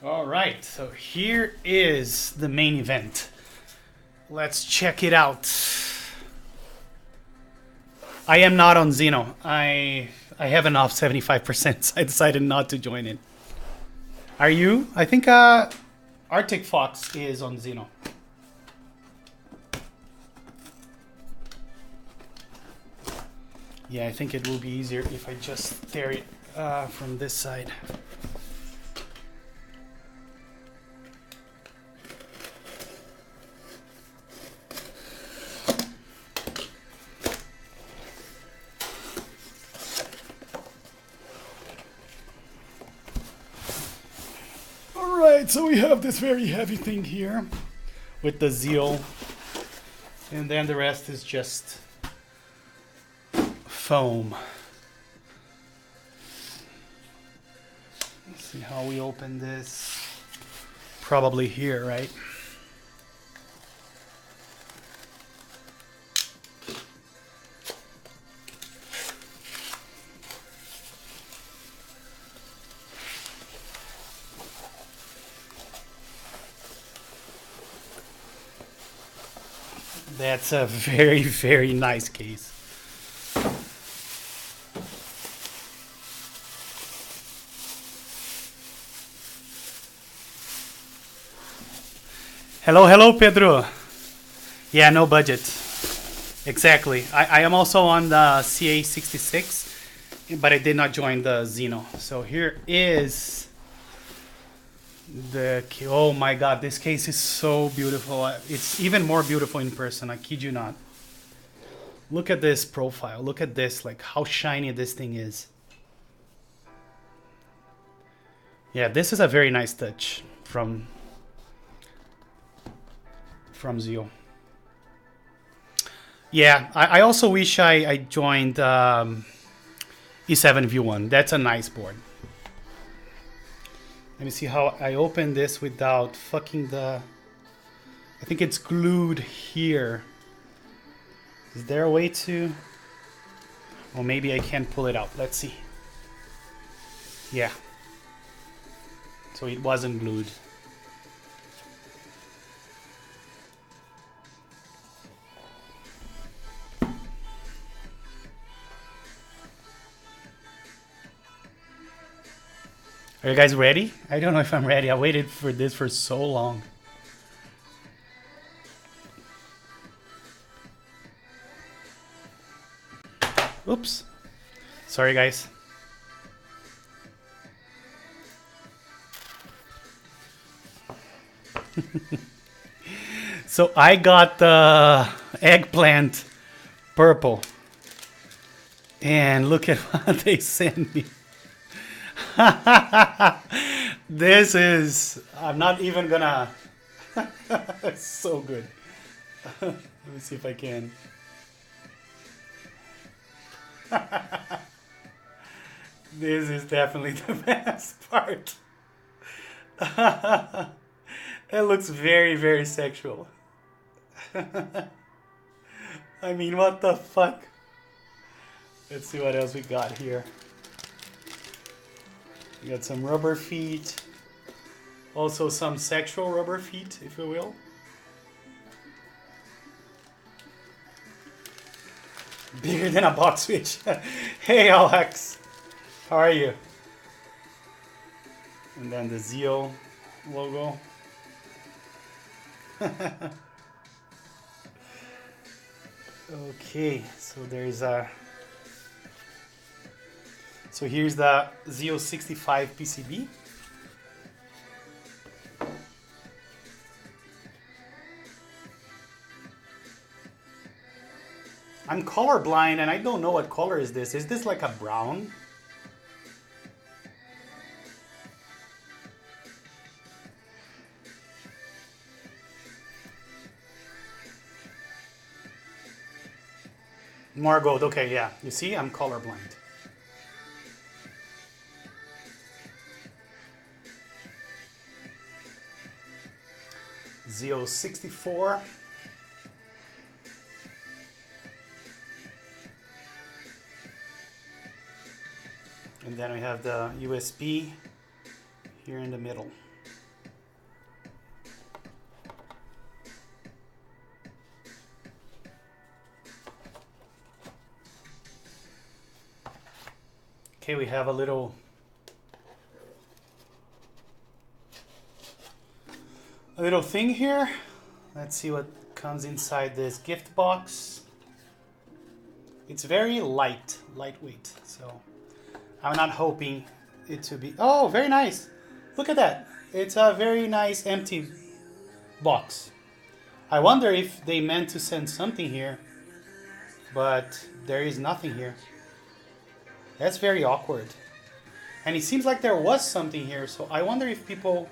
All right, so here is the main event. Let's check it out. I am not on Xeno. I have an off 75%, so I decided not to join it. Are you? I think Arctic Fox is on Xeno. Yeah, I think it will be easier if I just tear it from this side. Alright, so we have this very heavy thing here with the Zeal, and then the rest is just foam. Let's see how we open this. Probably here, right? That's a very, very nice case. Hello, Pedro. Yeah, no budget. Exactly. I am also on the CA66, but I did not join the Xeno. So here is the... Oh my god, this case is so beautiful. It's even more beautiful in person, I kid you not. Look at this profile. Look at this, like how shiny this thing is. Yeah, this is a very nice touch from Zeal. Yeah, I also wish I joined E7 V1. That's a nice board. Let me see how I open this without fucking the... I think it's glued here. Is there a way to... Or maybe I can pull it out. Let's see. Yeah. So it wasn't glued. Are you guys ready? I don't know if I'm ready. I waited for this for so long. Oops. Sorry, guys. So I got the Eggplant Purple. And look at what they sent me. This is... I'm not even gonna... It's so good. Let me see if I can. This is definitely the best part. It looks very, very sexual. I mean, what the fuck? Let's see what else we got here. We got some rubber feet. Also some sexual rubber feet, if you will. Bigger than a box switch. Hey, Alex. How are you? And then the Zeal logo. Okay, so there's a... So here's the Zeal 65 PCB. I'm colorblind and I don't know what color is this. Is this like a brown? More gold. Okay, yeah. You see, I'm colorblind. Zeal 64. And then we have the USB here in the middle. Okay, we have a little thing here. Let's see what comes inside this gift box. It's very lightweight, so I'm not hoping it to be... Oh, very nice. Look at that. It's a very nice empty box. I wonder if they meant to send something here, but there is nothing here. That's very awkward. And it seems like there was something here, so I wonder if people...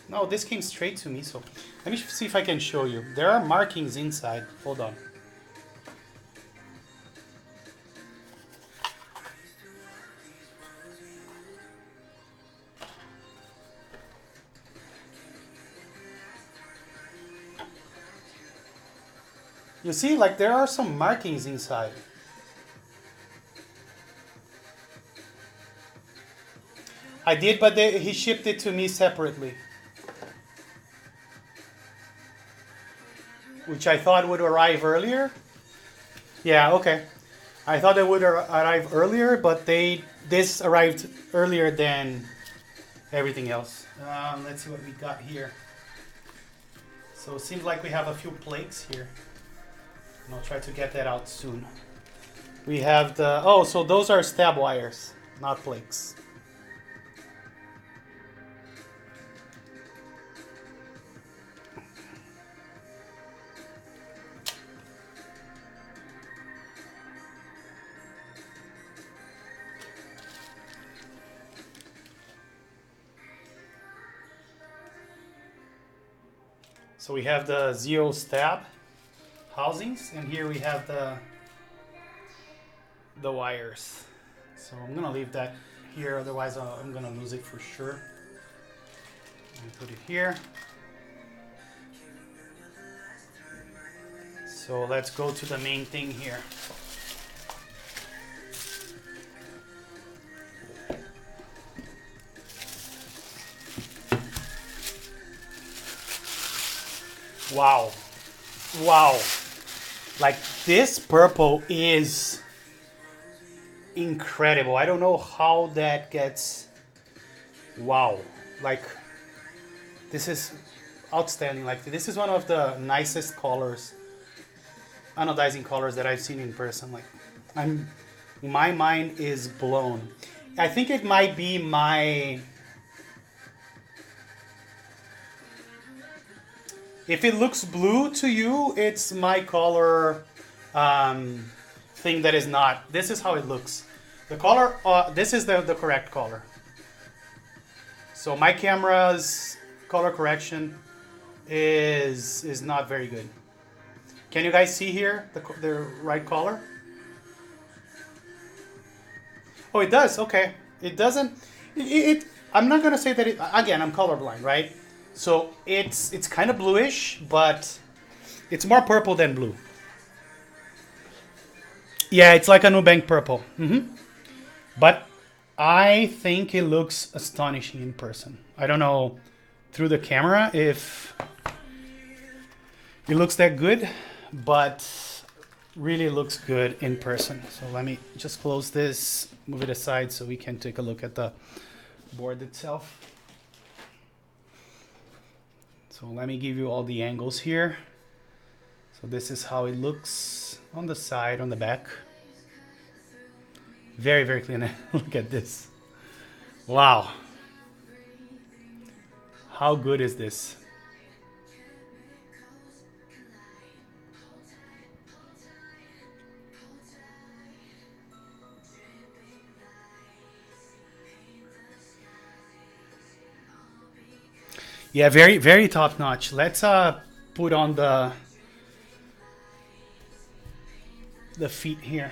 No, this came straight to me, so let me see if I can show you. There are markings inside. Hold on. You see, like, there are some markings inside. I did, but he shipped it to me separately. Which I thought would arrive earlier. Yeah, okay. I thought it would arrive earlier, but this arrived earlier than everything else. Let's see what we got here. So it seems like we have a few plates here. And I'll try to get that out soon. We have the... Oh, so those are stab wires, not plates. So we have the Zeo stab housings, and here we have the wires. So I'm gonna leave that here, otherwise I'm gonna lose it for sure. Put it here. So let's go to the main thing here. Wow. Wow. Like, this purple is incredible. I don't know how that gets... Wow. Like, this is outstanding. Like, this is one of the nicest colors, anodizing colors that I've seen in person. Like, my mind is blown. I think it might be my... If it looks blue to you, it's my color thing that is not. This is how it looks. The color, this is the correct color. So my camera's color correction is not very good. Can you guys see here the right color? Oh, it does. Okay. It doesn't. I'm not gonna say that it. Again, I'm colorblind, right? So it's kind of bluish, but it's more purple than blue. Yeah, it's like a Nubank purple. But I think it looks astonishing in person. I don't know through the camera if it looks that good, but really looks good in person. So let me just close this, move it aside so we can take a look at the board itself. So let me give you all the angles here. So this is how it looks on the side, on the back. Very, very clean. Look at this. Wow. How good is this? Yeah, very, very top notch. Let's put on the feet here.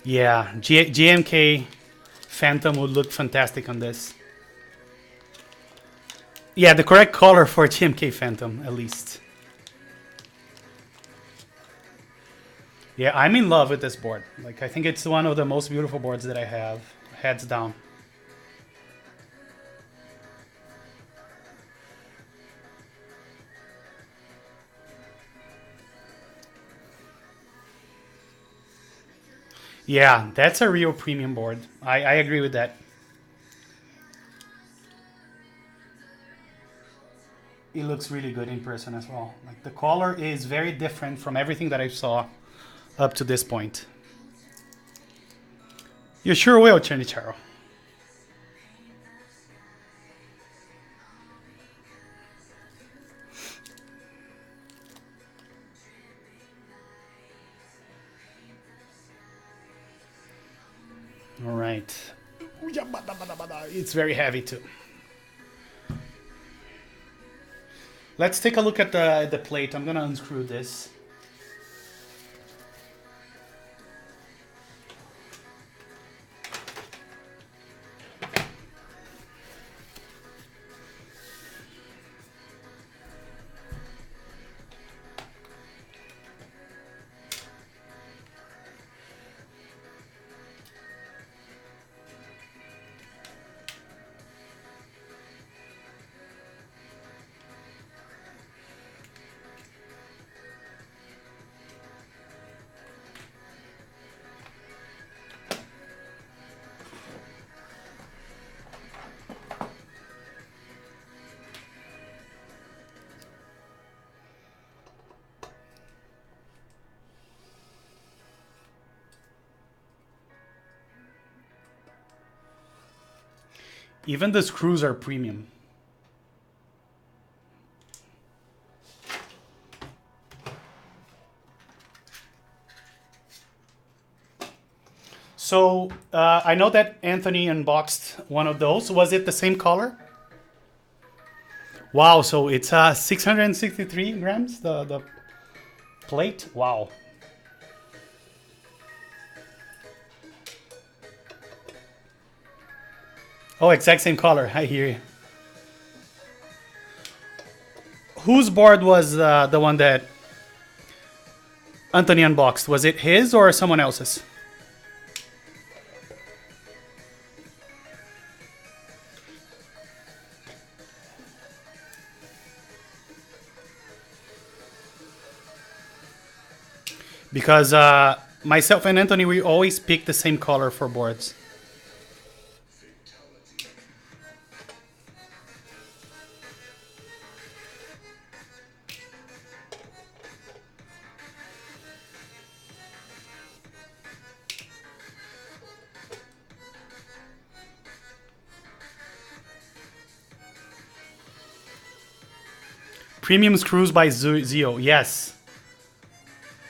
Yeah, GMK Phantom would look fantastic on this. Yeah, the correct color for GMK Phantom, at least. Yeah, I'm in love with this board. Like, I think it's one of the most beautiful boards that I have, hands down. Yeah, that's a real premium board. I agree with that. It looks really good in person as well. Like the color is very different from everything that I saw up to this point. You sure will, Chanicharo. All right. It's very heavy too. Let's take a look at the plate. I'm gonna unscrew this. Even the screws are premium. So I know that Anthony unboxed one of those. Was it the same color? Wow, so it's 663 grams, the plate. Wow. Oh, exact same color. I hear you. Whose board was the one that Anthony unboxed? Was it his or someone else's? Because myself and Anthony, we always pick the same color for boards. Premium screws by Zeo, yes.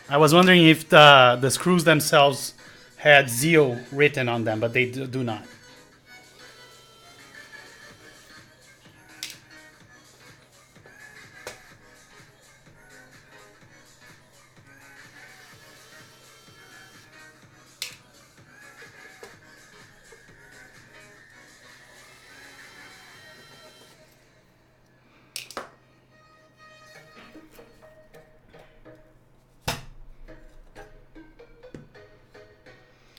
I was wondering if the screws themselves had Zeo written on them, but they do not.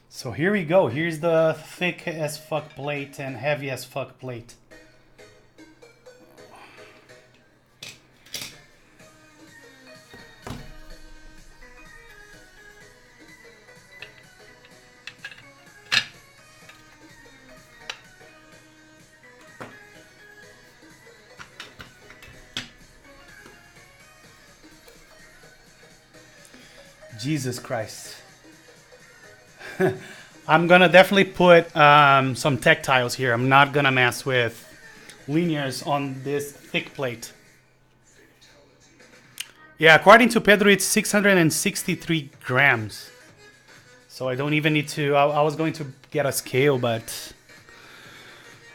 So here we go. Here's the thick as fuck plate and heavy as fuck plate. Jesus Christ. I'm gonna definitely put some tactiles here. I'm not gonna mess with linears on this thick plate. Yeah, according to Pedro, it's 663 grams. So I don't even need to, I was going to get a scale, but...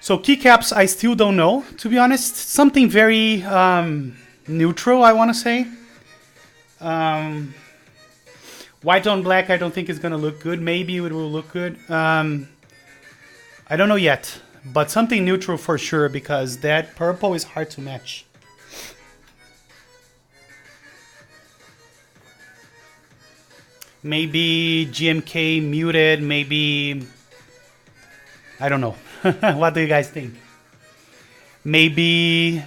So keycaps, I still don't know, to be honest. Something very neutral, I want to say. White on black, I don't think it's going to look good. Maybe it will look good. I don't know yet. But something neutral for sure, because that purple is hard to match. Maybe GMK muted, maybe... I don't know. What do you guys think? Maybe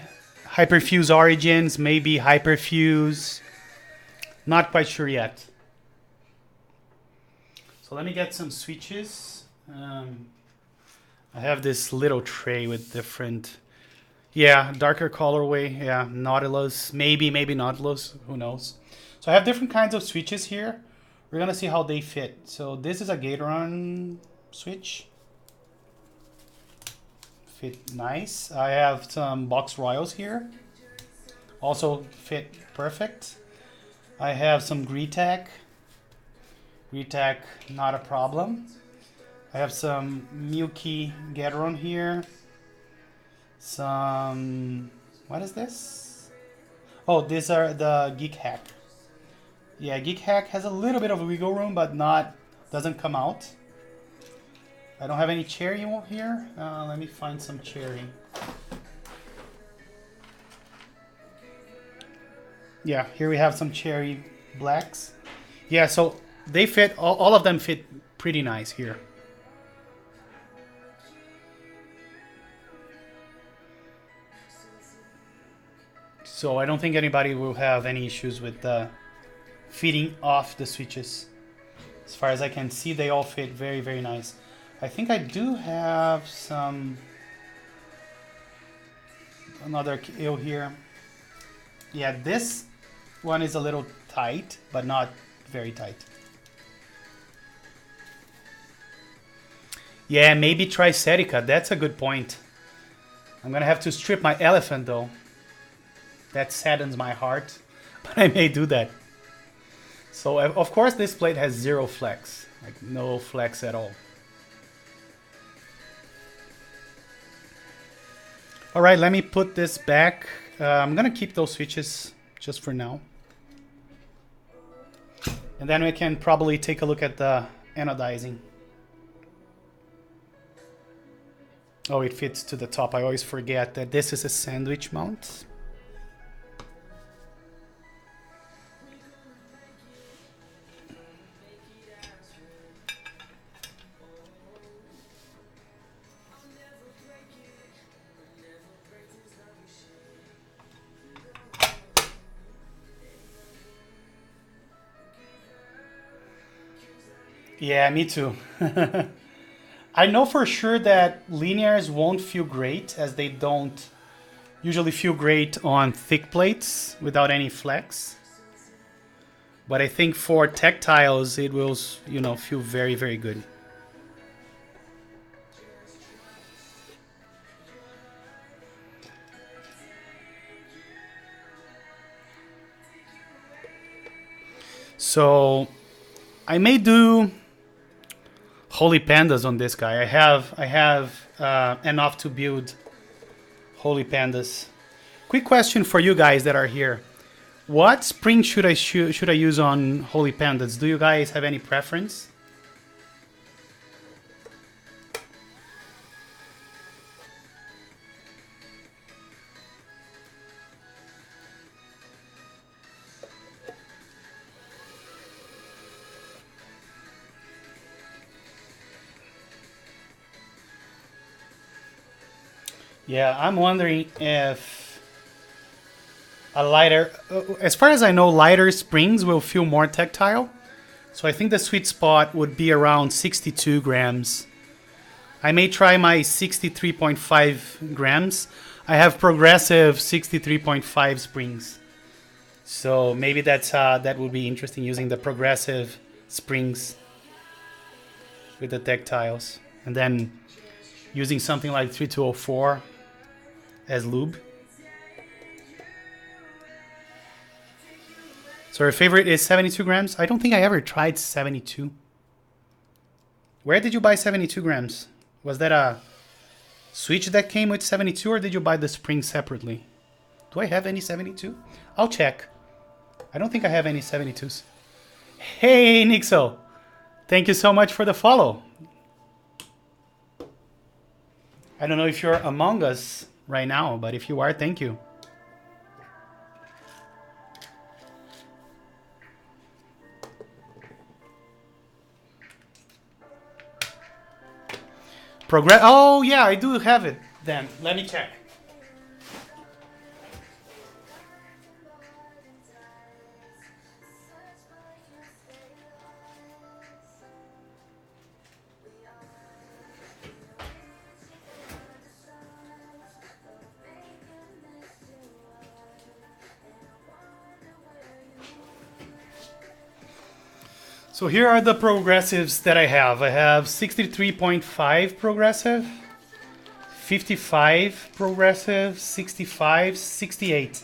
Hyperfuse Origins, maybe Hyperfuse. Not quite sure yet. So So let me get some switches. I have this little tray with different, yeah, darker colorway. Yeah, Nautilus, maybe Nautilus, who knows. So I have different kinds of switches here. We're gonna see how they fit. So this is a Gatoron switch. Fit nice. I have some Box Royals here. Also fit perfect. I have some Greetac. Greetac, not a problem. I have some Milky Gatoron here. Some, what is this? Oh, these are the Geek Hack. Yeah, Geek Hack has a little bit of wiggle room, but doesn't come out. I don't have any cherry here. Let me find some cherry. Yeah, here we have some cherry blacks. Yeah, so they fit, all of them fit pretty nice here. So I don't think anybody will have any issues with feeding off the switches. As far as I can see, they all fit very, very nice. I think I do have another ill here. Yeah, this one is a little tight, but not very tight. Yeah, maybe Tricetica. That's a good point. I'm gonna have to strip my elephant though. That saddens my heart, but I may do that. So of course this plate has zero flex, like no flex at all. All right, let me put this back. I'm gonna keep those switches just for now. And then we can probably take a look at the anodizing. Oh, it fits to the top. I always forget that this is a sandwich mount. Yeah, me too. I know for sure that linears won't feel great, as they don't usually feel great on thick plates without any flex. But I think for tactiles, it will, you know, feel very, very good. So I may do Holy Pandas on this guy. I have enough to build Holy Pandas. Quick question for you guys that are here. What spring should I use on Holy Pandas? Do you guys have any preference? Yeah, I'm wondering if a lighter, as far as I know, lighter springs will feel more tactile. So I think the sweet spot would be around 62 grams. I may try my 63.5 grams. I have progressive 63.5 springs. So maybe that would be interesting, using the progressive springs with the tactiles. And then using something like 3204 as lube. So your favorite is 72 grams? I don't think I ever tried 72. Where did you buy 72 grams? Was that a switch that came with 72, or did you buy the spring separately? Do I have any 72? I'll check. I don't think I have any 72s. Hey, Nixo. Thank you so much for the follow. I don't know if you're among us right now, but if you are, thank you. Oh, yeah, I do have it then. Let me check. So here are the progressives that I have. I have 63.5 progressive, 55 progressive, 65, 68.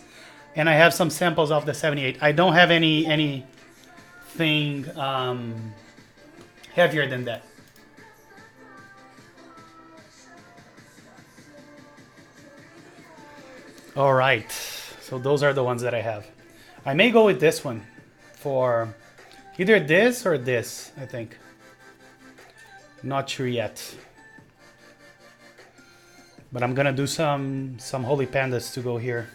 And I have some samples of the 78. I don't have anything heavier than that. All right, so those are the ones that I have. I may go with this one for either this or this, I think. Not sure yet. But I'm gonna do some Holy Pandas to go here.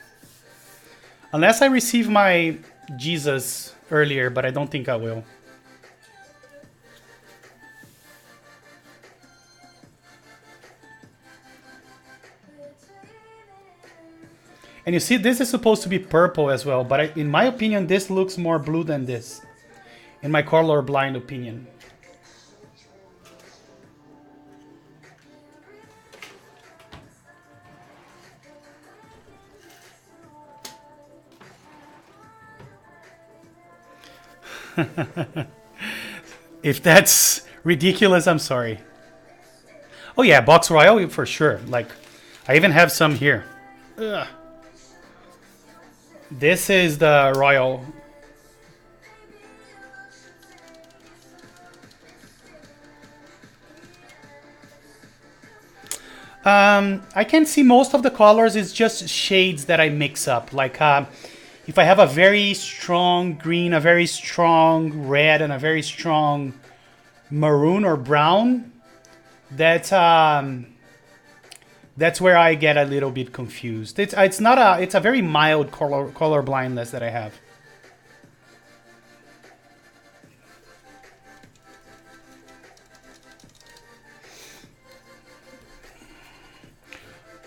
Unless I receive my Jesus earlier, but I don't think I will. And you see, this is supposed to be purple as well, but in my opinion, this looks more blue than this. In my colorblind opinion. If that's ridiculous, I'm sorry. Oh yeah, Box Royal for sure. Like, I even have some here. Ugh. This is the Royal. I can see most of the colors is just shades that I mix up. Like if I have a very strong green, a very strong red, and a very strong maroon or brown, that's where I get a little bit confused. It's a very mild color blindness that I have.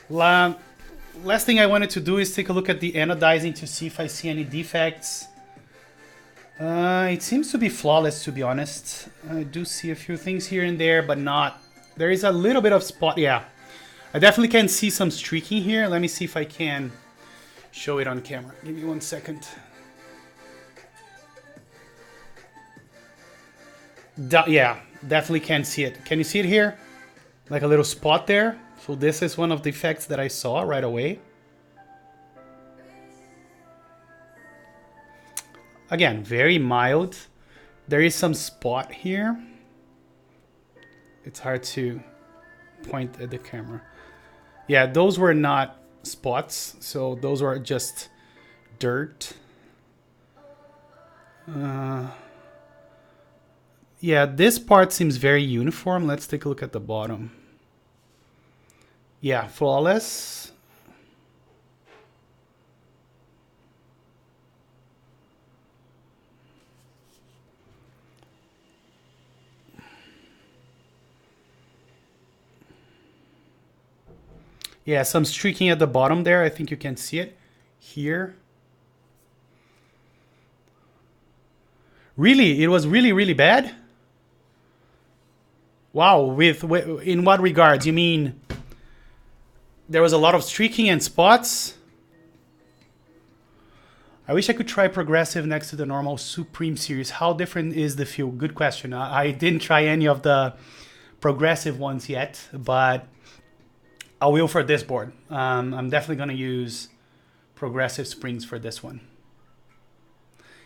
Last thing I wanted to do is take a look at the anodizing to see if I see any defects. It seems to be flawless, to be honest. I do see a few things here and there, but not. There is a little bit of spot. Yeah, I definitely can see some streaking here. Let me see if I can show it on camera. Give me 1 second. Yeah, definitely can see it. Can you see it here? Like a little spot there. So this is one of the effects that I saw right away. Again, very mild. There is some spot here. It's hard to point at the camera. Yeah, those were not spots. So those were just dirt. Yeah, this part seems very uniform. Let's take a look at the bottom. Yeah, flawless. Yeah, some streaking at the bottom there. I think you can see it here. Really? It was really, really bad? Wow, in what regards? You mean there was a lot of streaking and spots? I wish I could try progressive next to the normal Supreme series. How different is the feel? Good question. I didn't try any of the progressive ones yet, but I will for this board. I'm definitely going to use progressive springs for this one.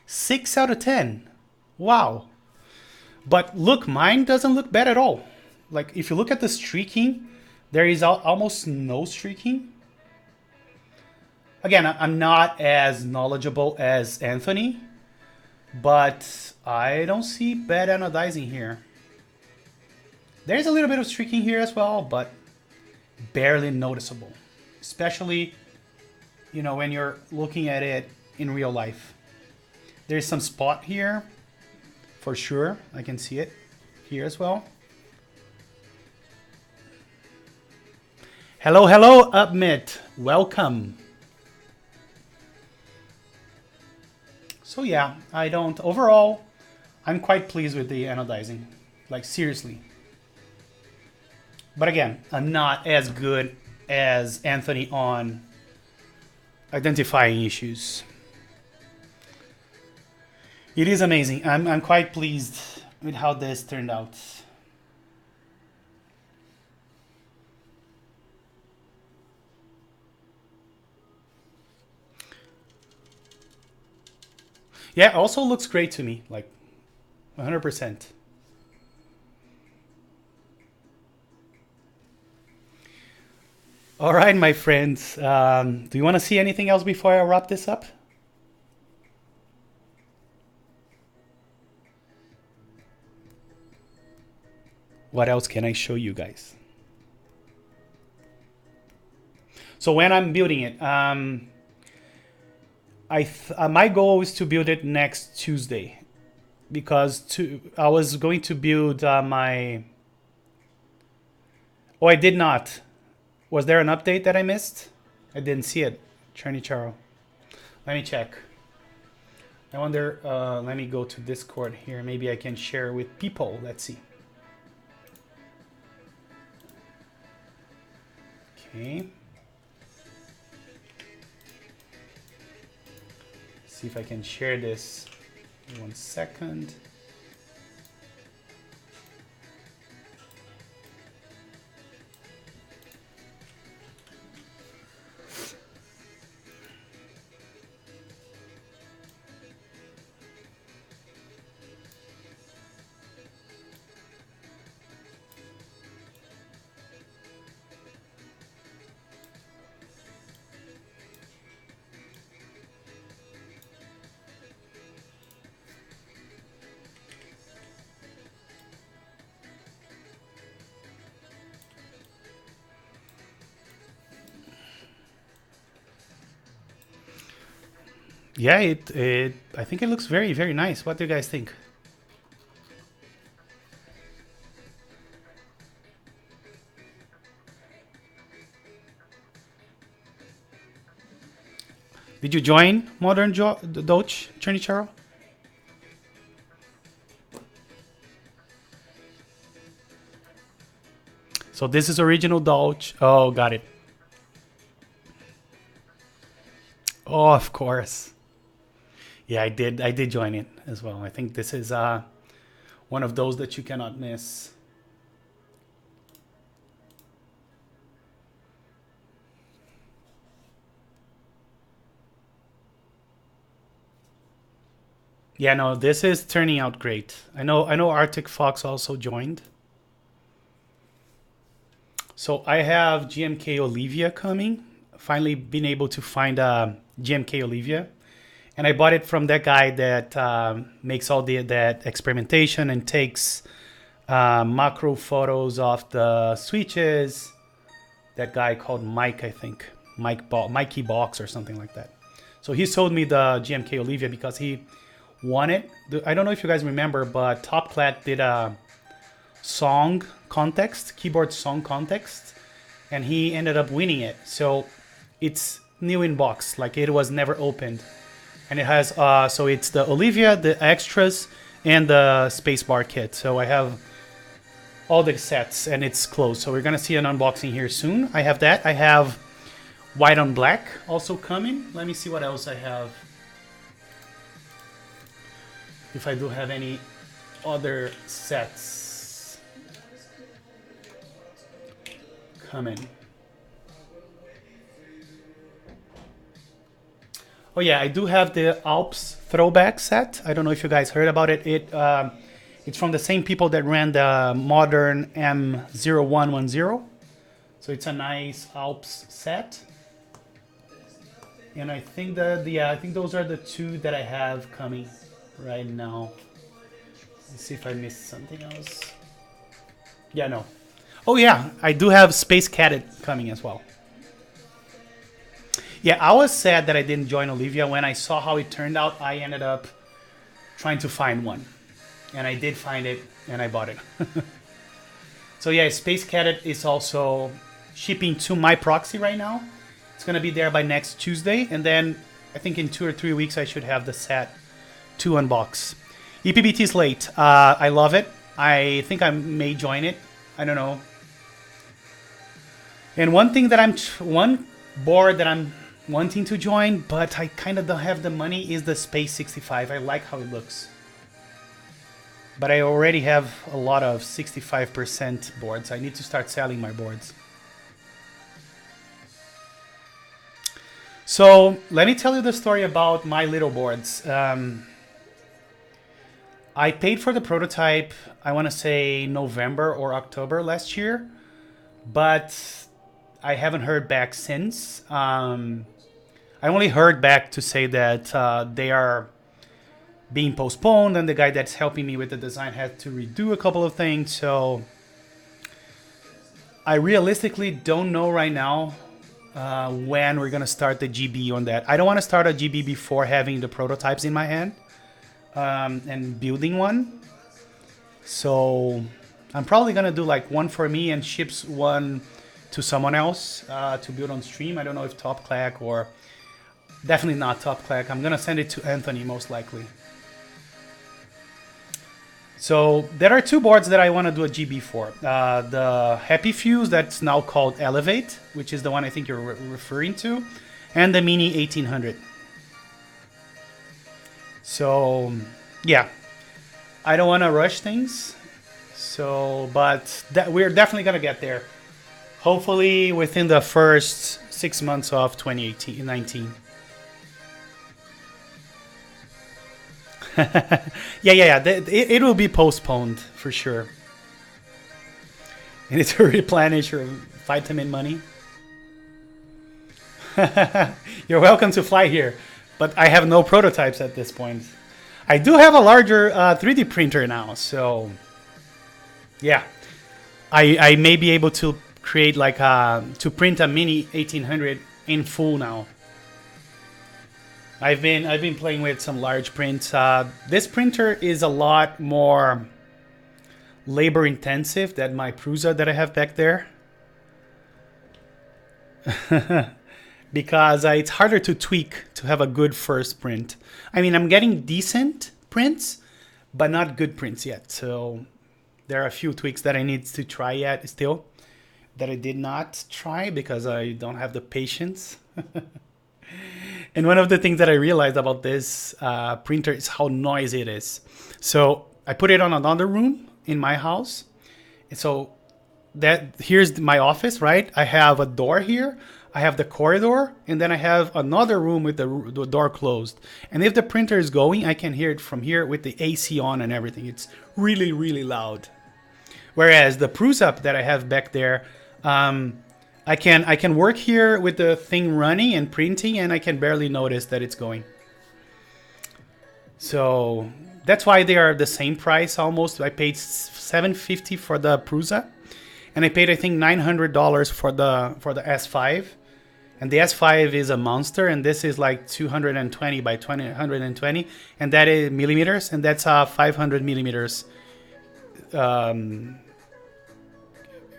6 out of 10. Wow. But look, mine doesn't look bad at all. Like, if you look at the streaking, there is almost no streaking. Again, I'm not as knowledgeable as Anthony, but I don't see bad anodizing here. There's a little bit of streaking here as well, but barely noticeable. Especially, you know, when you're looking at it in real life. There's some spot here, for sure. I can see it here as well. Hello, hello, Upmit. Welcome. So yeah, overall, I'm quite pleased with the anodizing. Like, seriously. But again, I'm not as good as Anthony on identifying issues. It is amazing. I'm quite pleased with how this turned out. Yeah, also looks great to me, like 100%. All right, my friends. Do you want to see anything else before I wrap this up? What else can I show you guys? So when I'm building it, my goal is to build it next Tuesday, because I was going to build my. Oh, I did not. Was there an update that I missed? I didn't see it. Charo. Let me check. I wonder. Let me go to Discord here. Maybe I can share with people. Let's see. Okay. See if I can share this. 1 second. Yeah, I think it looks very, very nice. What do you guys think? Did you join Modern Doge, Charo? So this is original Doge. Oh, got it. Oh, of course. Yeah, I did join it as well. I think this is one of those that you cannot miss. Yeah, no, this is turning out great. I know Arctic Fox also joined. So I have GMK Olivia coming. Finally been able to find GMK Olivia. And I bought it from that guy that makes all that experimentation and takes macro photos of the switches. That guy called Mike, I think. Mikey Box or something like that. So he sold me the GMK Olivia because he won it. I don't know if you guys remember, but Topclat did a song contest, keyboard song contest, and he ended up winning it. So it's new in box, like it was never opened. And it has, so it's the Olivia, the extras, and the spacebar kit. So I have all the sets, and it's closed. So we're going to see an unboxing here soon. I have that. I have White on Black also coming. Let me see what else I have. If I do have any other sets coming. Oh yeah, I do have the Alps throwback set. I don't know if you guys heard about it. It's from the same people that ran the modern M0110. So it's a nice Alps set. And I think that I think those are the two that I have coming right now. Let's see if I missed something else. Yeah, no. Oh yeah, I do have Space Cadet coming as well. Yeah, I was sad that I didn't join Olivia. When I saw how it turned out, I ended up trying to find one. And I did find it, and I bought it. So yeah, Space Cadet is also shipping to my proxy right now. It's going to be there by next Tuesday. And then I think in 2 or 3 weeks, I should have the set to unbox. EPBT is late. I love it. I think I may join it. I don't know. And one thing that one board that I'm wanting to join, but I kind of don't have the money, is the Space 65. I like how it looks. But I already have a lot of 65% boards. I need to start selling my boards. So let me tell you the story about my little boards. I paid for the prototype, I want to say November or October last year, but I haven't heard back since. I only heard back to say that they are being postponed, and the guy that's helping me with the design had to redo a couple of things. So I realistically don't know right now when we're gonna start the GB on that. I don't want to start a GB before having the prototypes in my hand and building one. So I'm probably gonna do like one for me and ships one to someone else to build on stream. I don't know if Top Clack or definitely not Top Clack. I'm gonna send it to Anthony most likely. So there are two boards that I want to do a GB for. The Happy Fuse, that's now called Elevate, which is the one I think you're referring to, and the Mini 1800. So yeah, I don't want to rush things. So, but we're definitely gonna get there. Hopefully within the first 6 months of 2019. yeah. It will be postponed for sure. And it's to replenish your vitamin money. You're welcome to fly here, but I have no prototypes at this point. I do have a larger 3D printer now, so yeah, I may be able to create like to print a Mini 1800 in full now. I've been playing with some large prints. This printer is a lot more labor intensive than my Prusa that I have back there. Because it's harder to tweak to have a good first print. I mean, I'm getting decent prints, but not good prints yet. So there are a few tweaks that I need to try yet still that I did not try because I don't have the patience. And one of the things that I realized about this printer is how noisy it is. So I put it on another room in my house. And so here's my office, right? I have a door here. I have the corridor. And then I have another room with the door closed. And if the printer is going, I can hear it from here with the AC on and everything. It's really, really loud. Whereas the Prusa that I have back there, I can work here with the thing running and printing, and I can barely notice that it's going. So that's why they are the same price almost. I paid $750 for the Prusa, and I paid I think $900 for the S5. And the S5 is a monster, and this is like 220 by 120, and that is millimeters, and that's 500 millimeters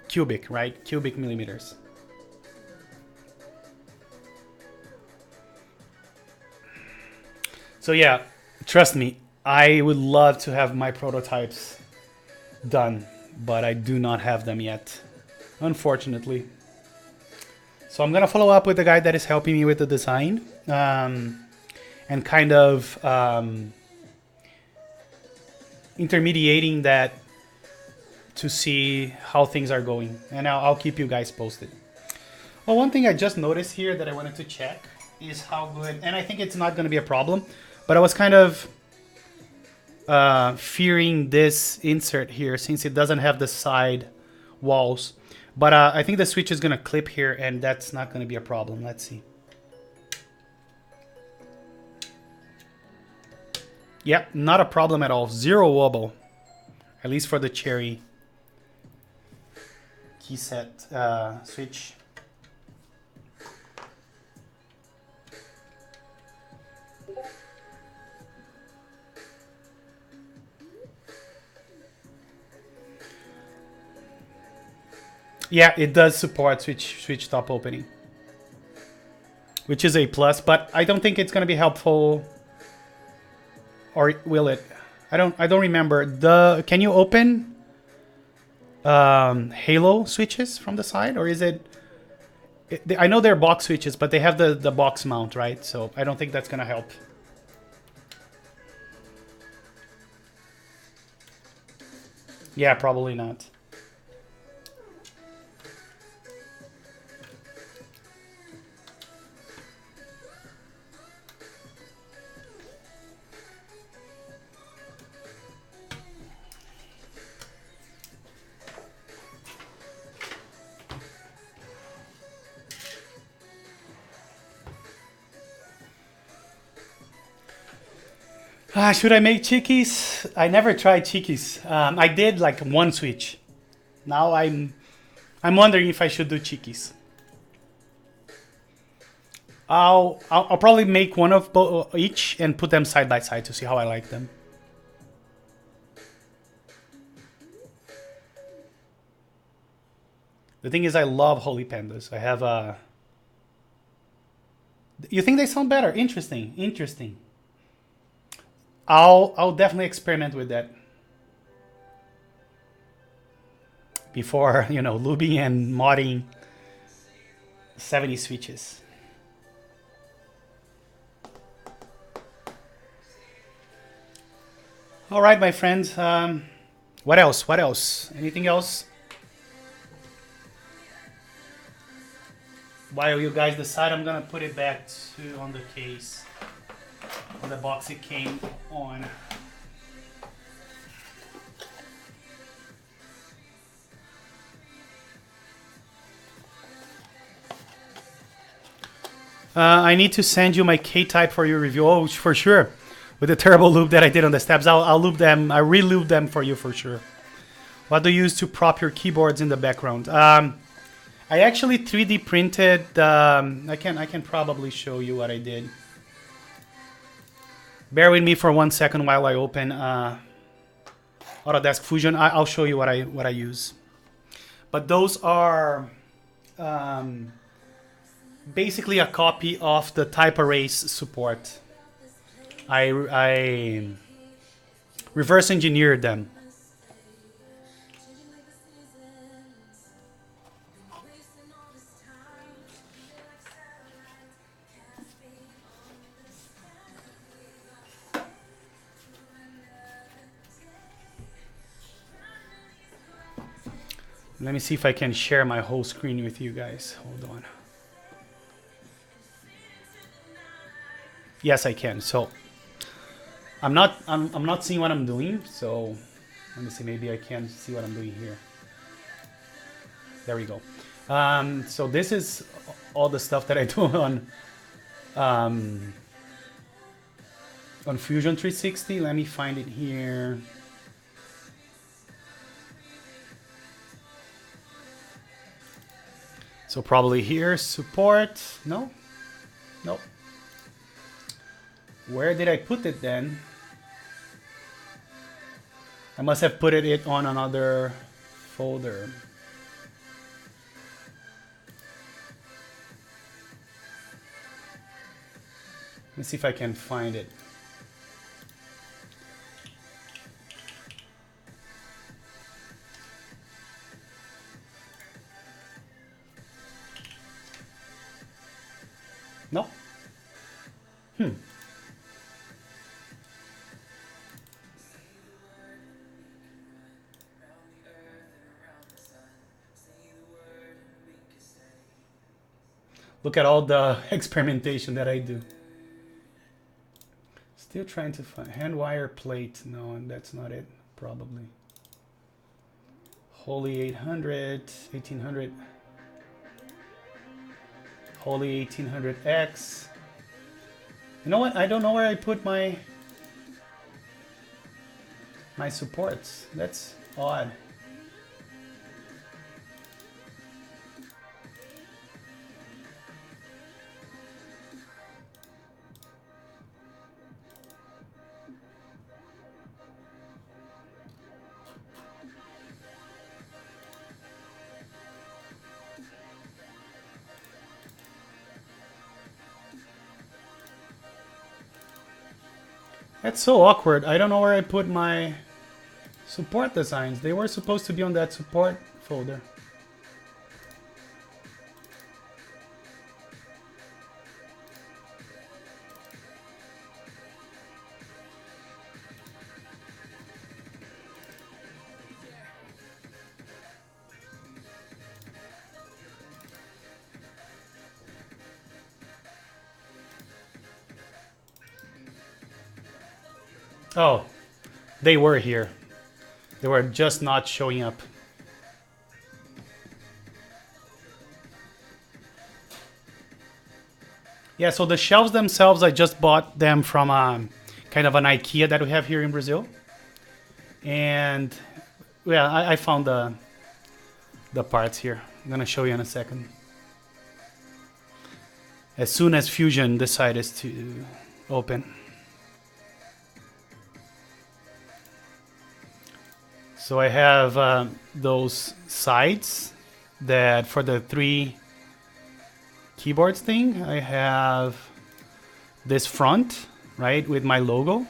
cubic, right? Cubic millimeters. So yeah, trust me, I would love to have my prototypes done, but I do not have them yet, unfortunately. So I'm gonna follow up with the guy that is helping me with the design, and kind of intermediating that to see how things are going, and I'll keep you guys posted. Well, one thing I just noticed here that I wanted to check is how good, and I think it's not going to be a problem, but I was kind of fearing this insert here since it doesn't have the side walls. But I think the switch is going to clip here, and that's not going to be a problem. Let's see. Yeah, not a problem at all. Zero wobble, at least for the Cherry key set switch. Yeah, it does support switch top opening, which is a plus, but I don't think it's going to be helpful, or will it? I don't remember. Can you open Halo switches from the side, or is it? I know they're box switches, but they have the box mount, right? So I don't think that's going to help. Yeah, probably not. Should I make chickies? I never tried chickies. I did like one switch. Now I'm wondering if I should do chickies. I'll probably make one of each and put them side by side to see how I like them. The thing is, I love holy pandas. I have a. You think they sound better? Interesting. Interesting. I'll definitely experiment with that before, you know, lubing and modding 70 switches. All right, my friends. What else? What else? Anything else? While you guys decide, I'm gonna put it back to on the case, on the box it came on. I need to send you my K-type for your review. Oh, for sure. With the terrible loop that I did on the steps, I'll loop them. I re-loop them for you for sure. What do you use to prop your keyboards in the background? I actually 3D printed. I can probably show you what I did. Bear with me for 1 second while I open Autodesk Fusion. I'll show you what I use. But those are basically a copy of the type arrays support. I reverse engineered them. Let me see if I can share my whole screen with you guys. Hold on. Yes, I can. So I'm not seeing what I'm doing. So let me see. Maybe I can see what I'm doing here. There we go. So this is all the stuff that I do on Fusion 360. Let me find it here. So probably here, support. No. Nope. Where did I put it then? I must have put it on another folder. Let me see if I can find it. No? Look at all the experimentation that I do. Still trying to find hand wire plate. No, that's not it. Probably. Holy 800, 1800. Holy 1800X. You know what? I don't know where I put my supports. That's odd. That's so awkward. I don't know where I put my support designs. They were supposed to be on that support folder. Oh, they were here. They were just not showing up. Yeah, so the shelves themselves, I just bought them from kind of an IKEA that we have here in Brazil. And yeah, I found the parts here. I'm gonna show you in a second. As soon as Fusion decided to open. So I have those sides that for the 3 keyboards thing, I have this front, right, with my logo.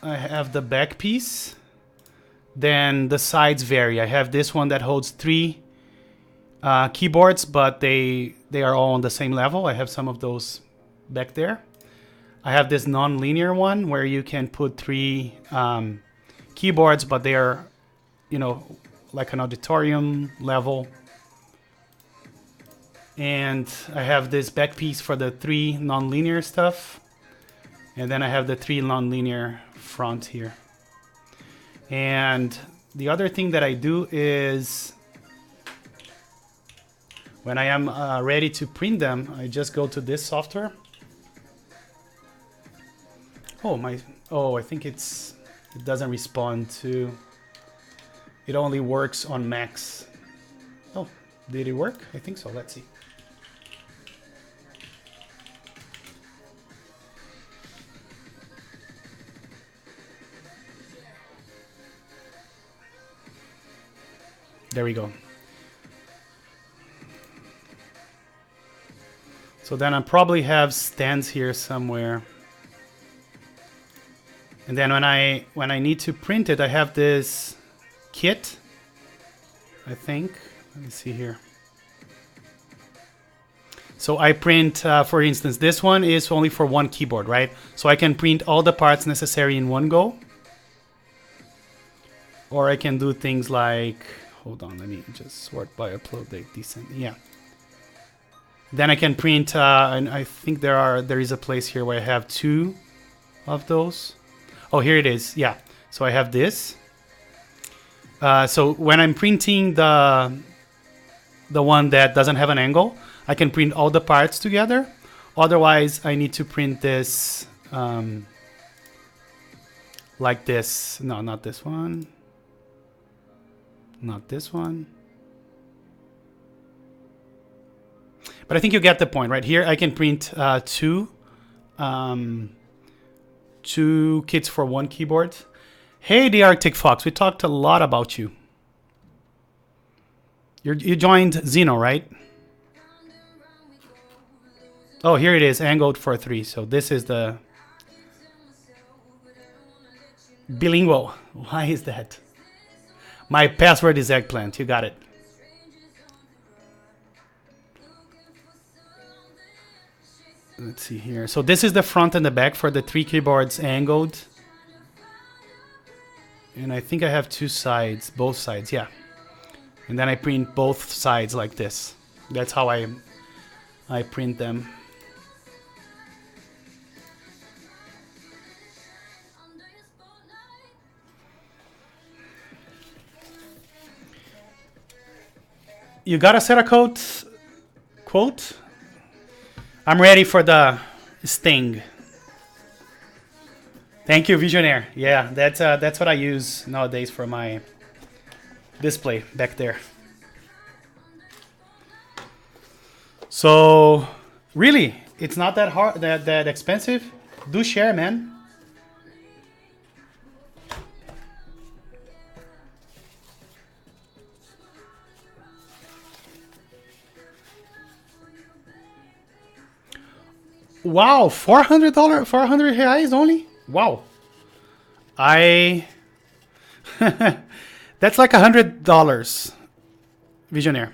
I have the back piece. Then the sides vary. I have this one that holds 3 keyboards, but they are all on the same level. I have some of those back there. I have this non-linear one where you can put 3 keyboards, but they are, you know, like an auditorium level. And I have this back piece for the 3 non-linear stuff. And then I have the 3 non-linear front here. And the other thing that I do is when I am ready to print them, I just go to this software. Oh, I think it doesn't respond to, it only works on Macs. Oh, did it work? I think so. Let's see. There we go. So then I probably have stands here somewhere. And then when I need to print it, I have this kit, I think. Let me see here. So I print, for instance, this one is only for 1 keyboard, right? So I can print all the parts necessary in one go. Or I can do things like, hold on, let me just sort by upload date, descent. Yeah. Then I can print, and I think there is a place here where I have 2 of those. Oh, here it is. Yeah. So I have this. So when I'm printing the one that doesn't have an angle, I can print all the parts together. Otherwise, I need to print this like this. No, not this one. Not this one. But I think you get the point, right? Here I can print 2 kits for 1 keyboard. Hey, the Arctic Fox, we talked a lot about you. You joined Zeno, right? Oh, here it is, angled for 3. So this is the bilingual. Why is that? My password is Eggplant. You got it. Let's see here. So this is the front and the back for the 3 keyboards angled. And I think I have 2 sides, both sides, yeah. And then I print both sides like this. That's how I print them. You got a set of quote? I'm ready for the sting. Thank you, Visionaire. Yeah, that's what I use nowadays for my display back there. So, really, it's not that hard, that expensive. Do share, man. Wow, $400, 400 reais only? Wow. That's like $100, Visionaire.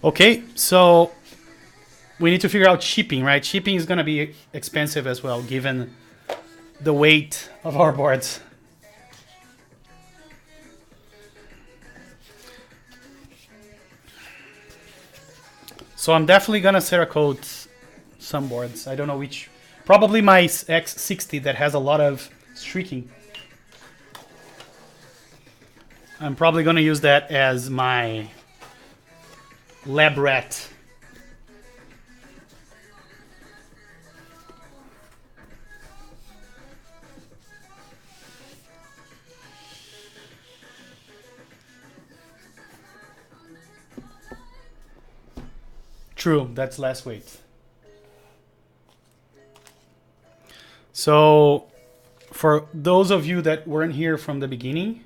Okay, so we need to figure out shipping, right? Shipping is going to be expensive as well, given the weight of our boards. So I'm definitely gonna Cerakote some boards. I don't know which. Probably my X60 that has a lot of streaking. I'm probably gonna use that as my lab rat. True, that's less weight. So, for those of you that weren't here from the beginning,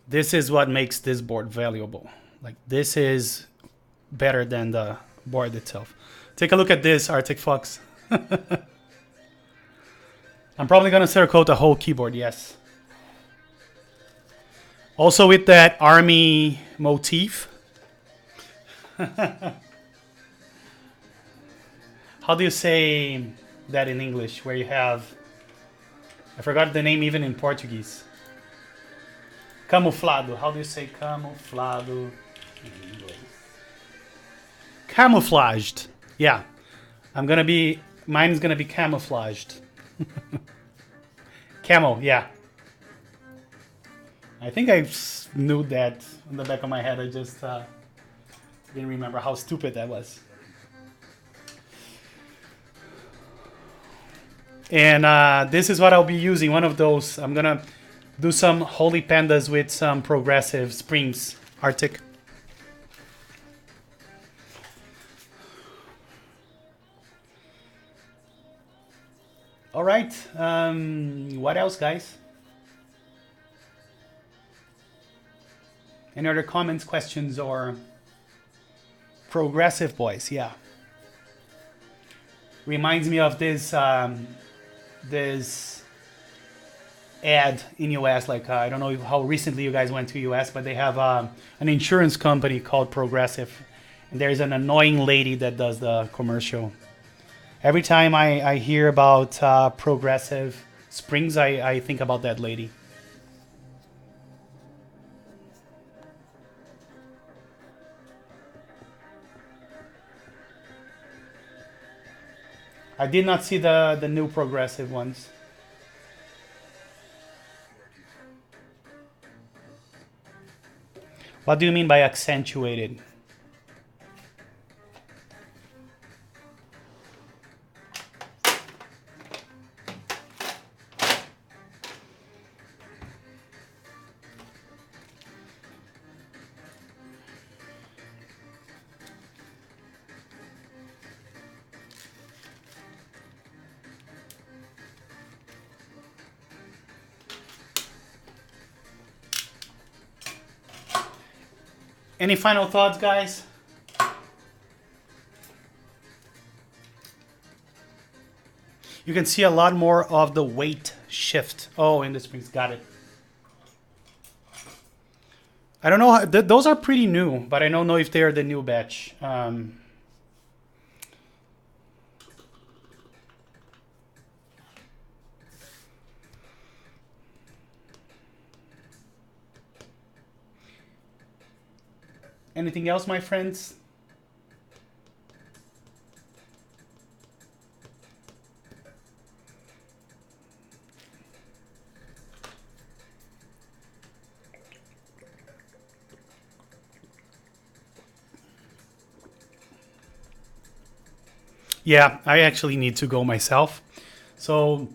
this is what makes this board valuable. Like, this is better than the board itself. Take a look at this, Arctic Fox. I'm probably gonna Cerakote the whole keyboard, yes. Also with that army motif. How do you say that in English? Where you have, I forgot the name even in Portuguese. Camuflado. How do you say camuflado in English? Camouflaged. Yeah. Mine's gonna be camouflaged. Camo, yeah. I think I knew that in the back of my head. I just didn't remember how stupid that was. And this is what I'll be using. One of those. I'm gonna do some holy pandas with some progressive springs. Arctic. All right. What else, guys? Any other comments, questions, or progressive boys? Yeah. Reminds me of this this ad in US. Like I don't know how recently you guys went to US, but they have an insurance company called Progressive, and there's an annoying lady that does the commercial. Every time I hear about Progressive springs, I think about that lady. I did not see the new Progressive ones. What do you mean by accentuated? Any final thoughts, guys? You can see a lot more of the weight shift. Oh, in the springs, got it. I don't know, those are pretty new, but I don't know if they're the new batch. Anything else, my friends? Yeah, I actually need to go myself. So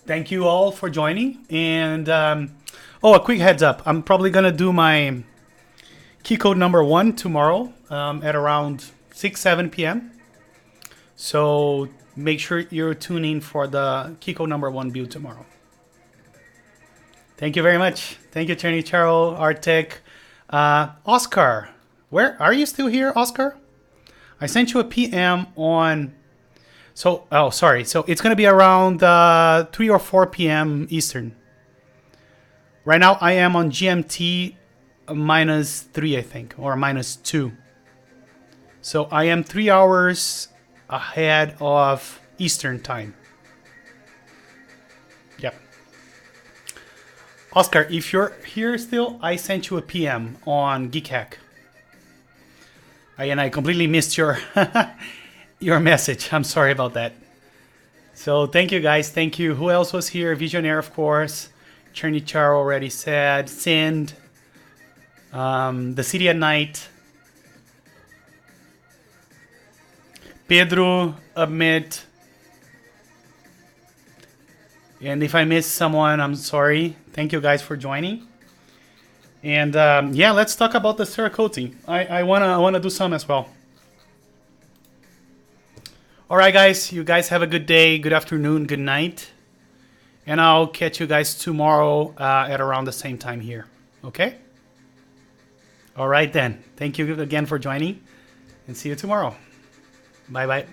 thank you all for joining. And oh, a quick heads up. I'm probably going to do my key code number 1 tomorrow at around 6-7 p.m. So make sure you're tuning for the key code number 1 build tomorrow. Thank you very much. Thank you, Tony, Charo, Arctic, Oscar. Where are you still here, Oscar? I sent you a PM on. So oh, sorry. So it's gonna be around 3 or 4 p.m. Eastern. Right now I am on GMT -3, I think, or -2. So I am 3 hours ahead of Eastern time. Yep. Oscar, if you're here still, I sent you a PM on Geek Hack. And I completely missed your your message. I'm sorry about that. So thank you guys. Thank you. Who else was here? Visionaire, of course. Chernichar already said. Sind. The City at Night. Pedro, Admit. And if I missed someone, I'm sorry. Thank you guys for joining. And yeah, let's talk about the Cerakote. I wanna do some as well. All right, guys. You guys have a good day, good afternoon, good night, and I'll catch you guys tomorrow at around the same time here. Okay. All right then. Thank you again for joining, and see you tomorrow. Bye bye.